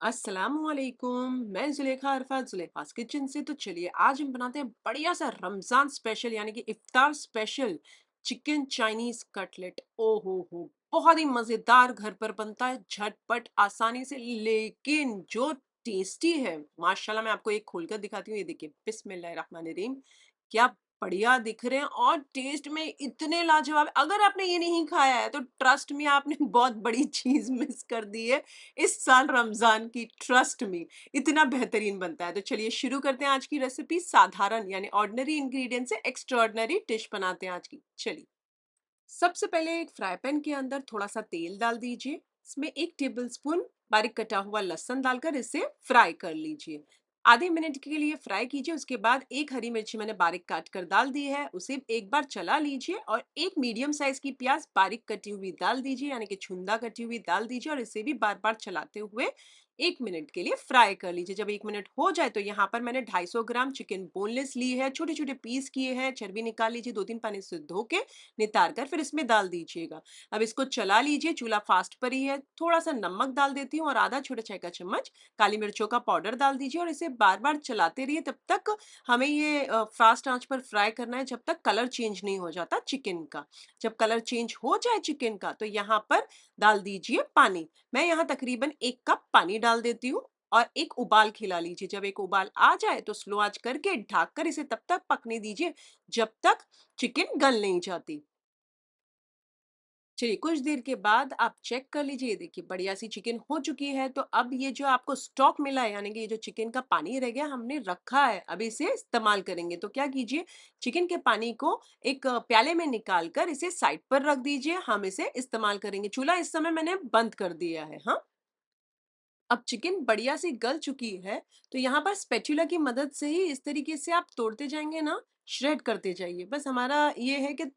अस्सलामुअलैकुम। मैं जुलेखा अरफात जुलेखास किचन से। तो चलिए आज हम बनाते हैं बढ़िया सा रमजान स्पेशल यानी कि इफ्तार स्पेशल चिकन चाइनीज कटलेट। ओ हो, बहुत ही मजेदार, घर पर बनता है झटपट आसानी से, लेकिन जो टेस्टी है माशाल्लाह। मैं आपको एक खोलकर दिखाती हूँ, ये देखिए, बिस्मिल्लाहिर्रहमानिर्रहीम। क्या बढ़िया दिख रहे हैं और टेस्ट में इतने लाजवाब। अगर आपने ये नहीं खाया है तो ट्रस्ट में आपने बहुत बड़ी चीज मिस कर दी है इस साल रमजान की। ट्रस्ट मी, इतना बेहतरीन बनता है। तो चलिए शुरू करते हैं आज की रेसिपी। साधारण यानी ऑर्डिनरी इंग्रेडिएंट से एक्स्ट्राऑर्डिनरी डिश बनाते हैं आज की। चलिए, सबसे पहले एक फ्राई पैन के अंदर थोड़ा सा तेल डाल दीजिए। इसमें 1 टेबल स्पून बारीक कटा हुआ लहसुन डालकर इसे फ्राई कर लीजिए। आधे मिनट के लिए फ्राई कीजिए। उसके बाद एक हरी मिर्ची मैंने बारीक काट कर डाल दी है, उसे एक बार चला लीजिए। और एक मीडियम साइज की प्याज बारीक कटी हुई डाल दीजिए, यानी कि छुंदा कटी हुई डाल दीजिए। और इसे भी बार बार चलाते हुए 1 मिनट के लिए फ्राई कर लीजिए। जब 1 मिनट हो जाए तो यहाँ पर मैंने 250 ग्राम चिकन बोनलेस ली है, छोटे छोटे पीस किए हैं। चर्बी निकाल लीजिए, 2-3 पानी से धो के नितार कर फिर इसमें डाल दीजिएगा। अब इसको चला लीजिए, चूल्हा फास्ट पर ही है। थोड़ा सा नमक डाल देती हूँ और आधा छोटा चाय का चम्मच काली मिर्चों का पाउडर डाल दीजिए। और इसे बार बार चलाते रहिए तब तक। हमें ये फास्ट आंच पर फ्राई करना है जब तक कलर चेंज नहीं हो जाता चिकन का। जब कलर चेंज हो जाए चिकन का तो यहाँ पर डाल दीजिए पानी। मैं यहाँ तकरीबन 1 कप पानी डाल देती हूँ और एक उबाल खिला लीजिए। जब एक उबाल आ जाए तो स्लो आंच करके ढक कर इसे तब तक पकने दीजिए जब तक चिकन गल नहीं जाती। चलिए, कुछ देर के बाद आप चेक कर लीजिए, देखिए बढ़िया सी चिकन हो चुकी है। तो अब ये जो आपको स्टॉक मिला है, यानी कि ये जो चिकन का पानी रह गया हमने रखा है, अब इसे इस्तेमाल करेंगे। तो क्या कीजिए, चिकन के पानी को एक प्याले में निकाल कर इसे साइड पर रख दीजिए। हम इसे इस्तेमाल करेंगे। चूल्हा इस समय मैंने बंद कर दिया है। हाँ, अब चिकन बढ़िया सी गल चुकी है। तो यहाँ पर स्पैचुला की मदद से ही इस तरीके से आप तोड़ते जाएंगे ना, श्रेड करते जाइए। बस हमारा ये है कि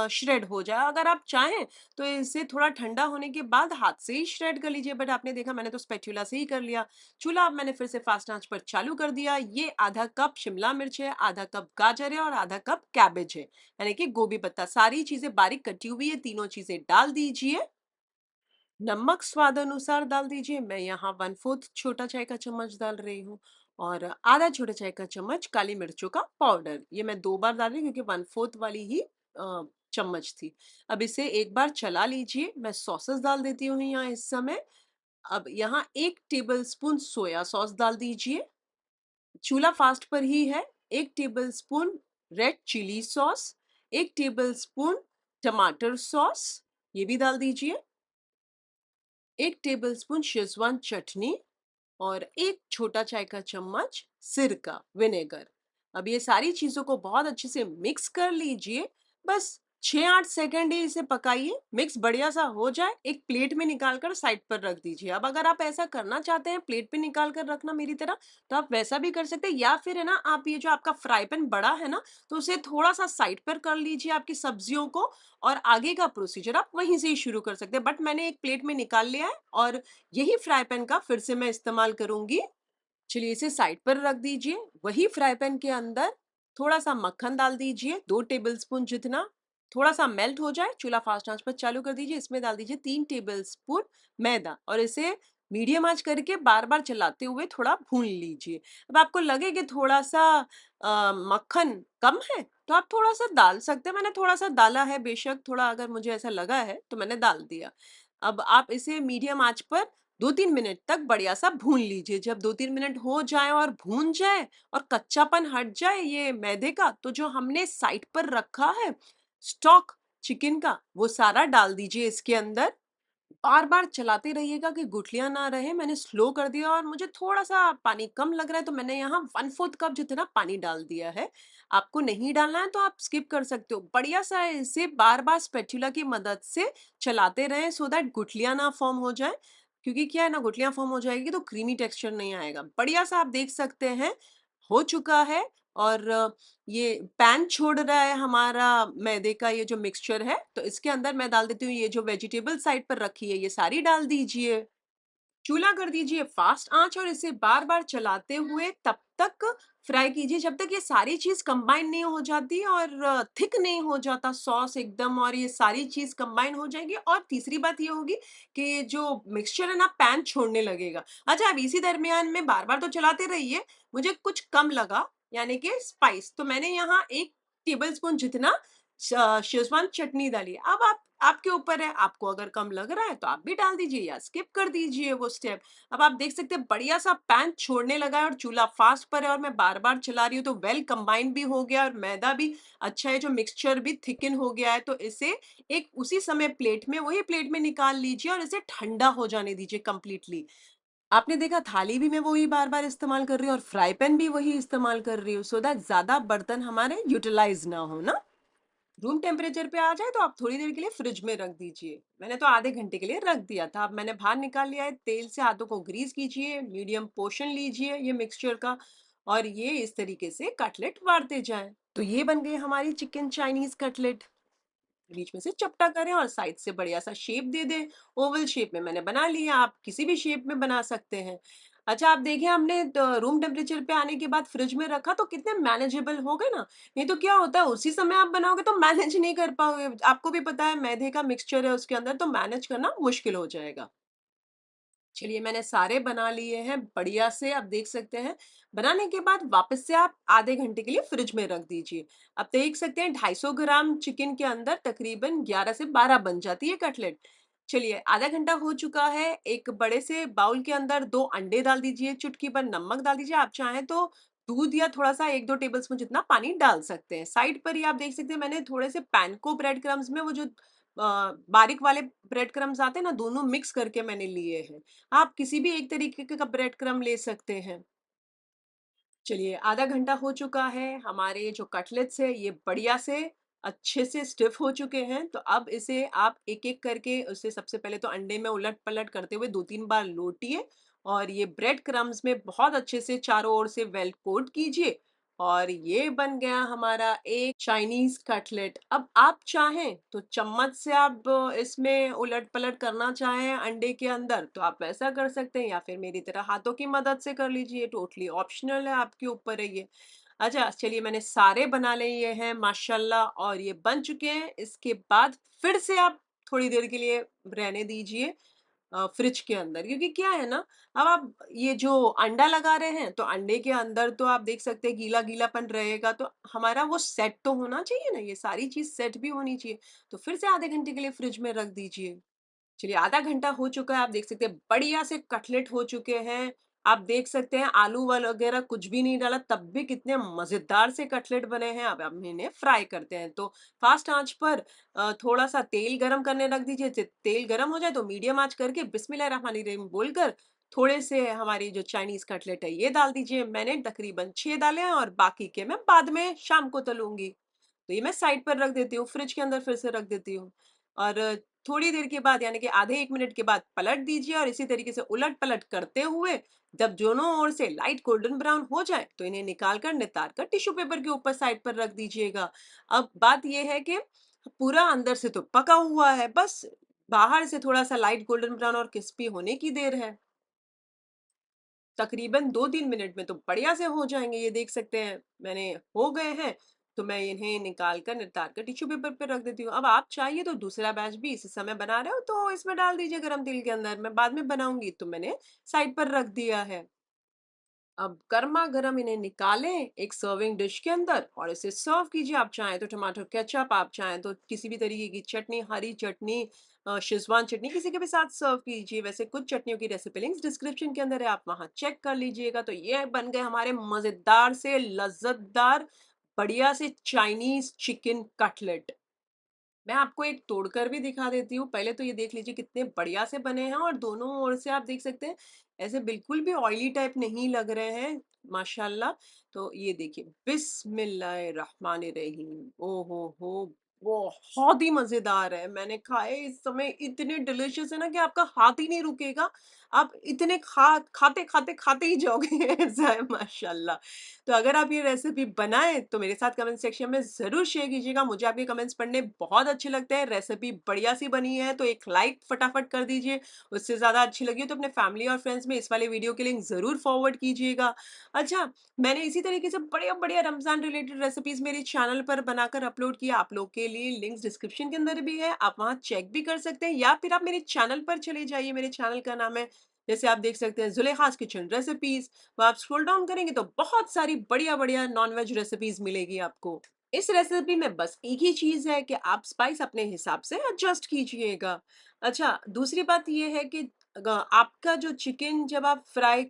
श्रेड हो जाए। अगर आप चाहें तो इसे थोड़ा ठंडा होने के बाद हाथ से ही श्रेड कर लीजिए, बट आपने देखा मैंने तो स्पैचुला से ही कर लिया। चूल्हा अब मैंने फिर से फास्ट आंच पर चालू कर दिया। ये आधा कप शिमला मिर्च है, आधा कप गाजर है और आधा कप कैबेज है, यानी कि गोभी पत्ता। सारी चीजें बारीक कटी हुई है, तीनों चीजें डाल दीजिए। नमक स्वाद अनुसार डाल दीजिए। मैं यहाँ 1/4 छोटा चाय का चम्मच डाल रही हूँ। और आधा छोटा चाय का चम्मच काली मिर्चों का पाउडर। ये मैं 2 बार डाल रही हूँ क्योंकि 1/4 वाली ही चम्मच थी। अब इसे एक बार चला लीजिए। मैं सॉसेस डाल देती हूँ यहाँ इस समय। अब यहाँ 1 टेबल स्पून सोया सॉस डाल दीजिए। चूल्हा फास्ट पर ही है। 1 tablespoon red chilli sauce, 1 tablespoon टमाटर सॉस, ये भी डाल दीजिए। 1 टेबल स्पून शेजवान चटनी और एक छोटा चाय का चम्मच सिरका विनेगर। अब ये सारी चीजों को बहुत अच्छे से मिक्स कर लीजिए। बस 6-8 सेकंड ही इसे पकाइए। मिक्स बढ़िया सा हो जाए, एक प्लेट में निकाल कर साइड पर रख दीजिए। अब अगर आप ऐसा करना चाहते हैं प्लेट पे निकाल कर रखना मेरी तरह, तो आप वैसा भी कर सकते हैं। या फिर है ना, आप ये जो आपका फ्राई पैन बड़ा है ना, तो उसे थोड़ा सा साइड पर कर लीजिए आपकी सब्जियों को। और आगे का प्रोसीजर आप वहीं से ही शुरू कर सकते हैं। बट मैंने एक प्लेट में निकाल लिया है और यही फ्राई पैन का फिर से मैं इस्तेमाल करूंगी। चलिए, इसे साइड पर रख दीजिए। वही फ्राई पैन के अंदर थोड़ा सा मक्खन डाल दीजिए, 2 टेबल स्पून जितना। थोड़ा सा मेल्ट हो जाए, चूल्हा फास्ट आंच पर चालू कर दीजिए। इसमें डाल दीजिए 3 टेबल स्पून मैदा और इसे मीडियम आंच करके बार बार चलाते हुए थोड़ा भून लीजिए। अब आपको लगे कि थोड़ा सा मक्खन कम है तो आप थोड़ा सा डाल सकते हैं। मैंने थोड़ा सा डाला है, बेशक थोड़ा, अगर मुझे ऐसा लगा है तो मैंने डाल दिया। अब आप इसे मीडियम आंच पर 2-3 मिनट तक बढ़िया सा भून लीजिए। जब 2-3 मिनट हो जाए और भून जाए और कच्चापन हट जाए ये मैदे का, तो जो हमने साइड पर रखा है स्टॉक चिकन का, वो सारा डाल दीजिए इसके अंदर। बार बार चलाते रहिएगा कि गुठलियां ना रहे। मैंने स्लो कर दिया और मुझे थोड़ा सा पानी कम लग रहा है, तो मैंने यहाँ 1/4 कप जितना पानी डाल दिया है। आपको नहीं डालना है तो आप स्किप कर सकते हो। बढ़िया सा इसे बार बार स्पैचुला की मदद से चलाते रहें सो दैट गुठलियां ना फॉर्म हो जाए। क्योंकि क्या है ना, गुठलियां फॉर्म हो जाएगी तो क्रीमी टेक्सचर नहीं आएगा। बढ़िया सा आप देख सकते हैं हो चुका है। और ये पैन छोड़ रहा है हमारा मैदे का ये जो मिक्सचर है। तो इसके अंदर मैं डाल देती हूँ ये जो वेजिटेबल साइड पर रखी है, ये सारी डाल दीजिए। चूल्हा कर दीजिए फास्ट आंच और इसे बार बार चलाते हुए तब तक फ्राई कीजिए जब तक ये सारी चीज कंबाइन नहीं हो जाती और थिक नहीं हो जाता सॉस एकदम, और ये सारी चीज कंबाइन हो जाएगी। और तीसरी बात ये होगी कि ये जो मिक्सचर है ना पैन छोड़ने लगेगा। अच्छा, अब इसी दरमियान में बार बार तो चलाते रहिए। मुझे कुछ कम लगा, यानी कि स्पाइस, तो मैंने यहाँ 1 टेबल स्पून जितना शेजवान चटनी डाली। अब आप आपके ऊपर है, आपको अगर कम लग रहा है तो आप भी डाल दीजिए या स्किप कर दीजिए वो स्टेप। अब आप देख सकते हैं बढ़िया सा पैन छोड़ने लगा है और चूल्हा फास्ट पर है और मैं बार बार चला रही हूँ, तो वेल कंबाइंड भी हो गया और मैदा भी अच्छा है, जो मिक्सचर भी थिकन हो गया है। तो इसे एक उसी समय प्लेट में, वही प्लेट में निकाल लीजिए और इसे ठंडा हो जाने दीजिए कंप्लीटली। आपने देखा थाली भी मैं वही बार बार इस्तेमाल कर रही हूँ और फ्राई पैन भी वही इस्तेमाल कर रही हूँ, सो दैट ज्यादा बर्तन हमारे यूटिलाइज ना हो ना। रूम टेम्परेचर पे आ जाए तो आप थोड़ी देर के लिए फ्रिज में रख दीजिए। मैंने तो आधे घंटे के लिए रख दिया था। अब मैंने बाहर निकाल लिया है। तेल से हाथों को ग्रीस कीजिए, मीडियम पोर्शन लीजिए ये मिक्सचर का, और ये इस तरीके से कटलेट वारते जाएं। तो ये बन गई हमारी चिकन चाइनीज कटलेट। बीच में से चपटा करें और साइड से बढ़िया सा शेप दे दें। ओवल शेप में मैंने बना लिया, आप किसी भी शेप में बना सकते हैं। अच्छा, आप देखिए हमने रूम टेम्परेचर पे आने के बाद फ्रिज में रखा तो कितने मैनेजेबल हो गए ना। नहीं तो क्या होता है उसी समय आप बनाओगे तो मैनेज नहीं कर पाओगे। आपको भी पता है मैदे का मिक्सचर है उसके अंदर, तो मैनेज करना मुश्किल हो जाएगा। चलिए, मैंने सारे बना लिए हैं बढ़िया से, आप देख सकते हैं। बनाने के बाद वापस से आप आधे घंटे के लिए फ्रिज में रख दीजिए। अब देख सकते हैं 250 ग्राम चिकन के अंदर तकरीबन 11 से 12 बन जाती है कटलेट। चलिए, आधा घंटा हो चुका है। एक बड़े से बाउल के अंदर 2 अंडे डाल दीजिए, चुटकी भर नमक डाल दीजिए, आप चाहें तो दूध या थोड़ा सा 1-2 टेबल स्पून जितना पानी डाल सकते हैं। साइड पर ही आप देख सकते हैं मैंने थोड़े से पैनको ब्रेड क्रम्स में वो जो बारीक वाले ब्रेड क्रम्स आते हैं ना, दोनों मिक्स करके मैंने लिए हैं। आप किसी भी एक तरीके का ब्रेड क्रम्ब ले सकते हैं। चलिए, आधा घंटा हो चुका है, हमारे जो कटलेट्स है ये बढ़िया से अच्छे से स्टिफ हो चुके हैं। तो अब इसे आप एक-एक करके उसे सबसे पहले तो अंडे में उलट-पलट करते हुए 2-3 बार लौटिए और ये ब्रेड क्रम्ब्स में बहुत अच्छे से चारों ओर से वेल कोट कीजिए। और ये बन गया हमारा एक चाइनीज़ कटलेट। अब आप चाहें तो चम्मच से आप इसमें उलट-पलट करना चाहें अंडे के अंदर तो आप वैसा कर सकते हैं, या फिर मेरी तरह हाथों की मदद से कर लीजिए, टोटली ऑप्शनल है, आपके ऊपर है ये। अच्छा, चलिए मैंने सारे बना लिए हैं माशाल्लाह और ये बन चुके हैं। इसके बाद फिर से आप थोड़ी देर के लिए रहने दीजिए फ्रिज के अंदर, क्योंकि क्या है ना, अब आप ये जो अंडा लगा रहे हैं तो अंडे के अंदर तो आप देख सकते हैं गीला गीलापन रहेगा, तो हमारा वो सेट तो होना चाहिए ना, ये सारी चीज सेट भी होनी चाहिए। तो फिर से आधे घंटे के लिए फ्रिज में रख दीजिए। चलिए, आधा घंटा हो चुका है, आप देख सकते हैं बढ़िया से कटलेट हो चुके हैं। आप देख सकते हैं आलू वगैरह कुछ भी नहीं डाला तब भी कितने मज़ेदार से कटलेट बने हैं। अब हम इन्हें फ्राई करते हैं। तो फ़ास्ट आँच पर थोड़ा-सा तेल गरम करने रख दीजिए। तेल गरम हो जाए तो मीडियम आँच करके बिस्मिल्लाहिर्रहमानिर्रहीम बोलकर थोड़े से हमारी जो चाइनीज़ कटलेट है ये डाल दीजिए। मैंने तकरीबन 6 डाले हैं और बाकी के मैं बाद में शाम को तलूँगी। तो ये मैं साइड पर रख देती हूँ, फ्रिज के अंदर फिर से रख देती हूँ। और थोड़ी देर के बाद यानी कि आधे 1 मिनट के बाद पलट दीजिए और इसी तरीके से उलट-पलट करते हुए जब दोनों ओर से लाइट गोल्डन ब्राउन हो जाए तो इन्हें निकाल कर नितार कर टिश्यू पेपर के ऊपर साइड पर रख दीजिएगा। अब बात ये है कि पूरा अंदर से तो पका हुआ है, बस बाहर से थोड़ा-सा लाइट गोल्डन ब्राउन और क्रिस्पी होने की देर है। तकरीबन 2-3 मिनट में तो बढ़िया से हो जाएँगे, ये देख सकते हैं मैंने हो गए हैं। तो मैं इन्हें निकाल कर नितार कर टिश्यू पेपर पे रख देती हूँ। अब आप चाहिए तो दूसरा बैच भी इसी समय बना रहे हो तो इसमें डाल दीजिए गरम तेल के अंदर, मैं बाद में बनाऊँगी तो मैंने साइड पर रख दिया है। अब गरमा-गरम इन्हें निकालें एक सर्विंग डिश के अंदर और इसे सर्व कीजिए। आप चाहें तो टमाटर केचअप, आप चाहें तो किसी भी तरीके की चटनी, हरी चटनी, शेज़वान चटनी किसी के भी साथ सर्व कीजिए। वैसे कुछ चटनियों की रेसिपी लिंक्स डिस्क्रिप्शन के अंदर है, आप वहाँ चेक कर लीजिएगा। तो ये बन गए हमारे मज़ेदार से लज़्ज़तदार बढ़िया से चाइनीज़ चिकन कटलेट। मैं आपको एक तोड़कर भी दिखा देती हूँ। पहले तो ये देख लीजिए कितने बढ़िया से बने हैं और दोनों ओर से आप देख सकते हैं, ऐसे बिल्कुल भी ऑयली टाइप नहीं लग रहे हैं, माशाल्लाह। तो ये देखिए, बिस्मिल्लाहिर्रहमानिर्रहीम। ओहो हो! बहुत ही मज़ेदार है। मैंने खाए इस समय, इतने डिलीशियस है ना कि आपका हाथ ही नहीं रुकेगा। आप इतने खाते ही जाओगे ऐसा है माशाल्लाह। तो अगर आप ये रेसिपी बनाएँ तो मेरे साथ कमेंट सेक्शन में ज़रूर शेयर कीजिएगा, मुझे आपके कमेंट्स पढ़ने बहुत अच्छे लगते हैं। रेसिपी बढ़िया-सी बनी है तो एक लाइक फटाफट कर दीजिए, उससे ज़्यादा अच्छी लगी हो तो अपने फैमिली और फ्रेंड्स में इस वाले वीडियो की लिंक ज़रूर फॉरवर्ड कीजिएगा। अच्छा, मैंने इसी तरीके से बढ़िया-बढ़िया रमज़ान रिलेटेड रेसिपीज़ मेरे चैनल पर बनाकर अपलोड किया, आप लोग के लिए लिंक्स डिस्क्रिप्शन के अंदर भी है, आप वहाँ चेक भी कर सकते हैं या फिर आप मेरे चैनल पर चले जाइए, मेरे चैनल का नाम है, जैसे आप देख सकते हैं ज़ुलेखास किचन रेसिपीज़, वहाँ आप स्क्रॉल डाउन करेंगे तो बहुत सारी बढ़िया-बढ़िया नॉन-वेज रेसिपीज़ मिलेगी आपको। इस रेसिपी में बस एक ही चीज़ है कि आप स्पाइस अपने हिसाब से एडजस्ट कीजिएगा। अच्छा, दूसरी बात ये है कि आपका जो चिकन जब आप फ्राई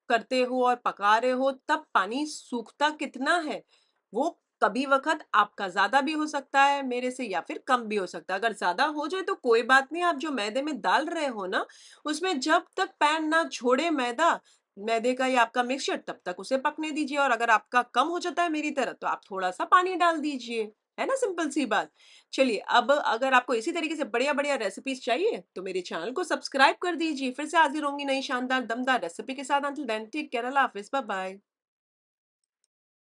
करते हो और पका रहे हो तब पानी सूखता कितना है, वो कभी वक़्त आपका ज़्यादा भी हो सकता है मेरे से या फिर कम भी हो सकता है। अगर ज़्यादा हो जाए तो कोई बात नहीं, आप जो मैदे में डाल रहे हो ना, उसमें जब तक पैन ना छोड़े मैदा, मैदे का या आपका मिक्सचर तब तक उसे पकने दीजिए और अगर आपका कम हो जाता है मेरी तरह तो आप थोड़ा-सा पानी डाल दीजिए। है ना सिंपल सी बात। चलिए अब अगर आपको इसी तरीके से बढ़िया-बढ़िया रेसिपीज़ चाहिए तो मेरे चैनल को सब्सक्राइब कर दीजिए। फिर से हाज़िर होंगी नई शानदार दमदार रेसिपी के साथ। अंटिल देन टेक केयर, अल्लाह हाफ़िज़, बाय बाय।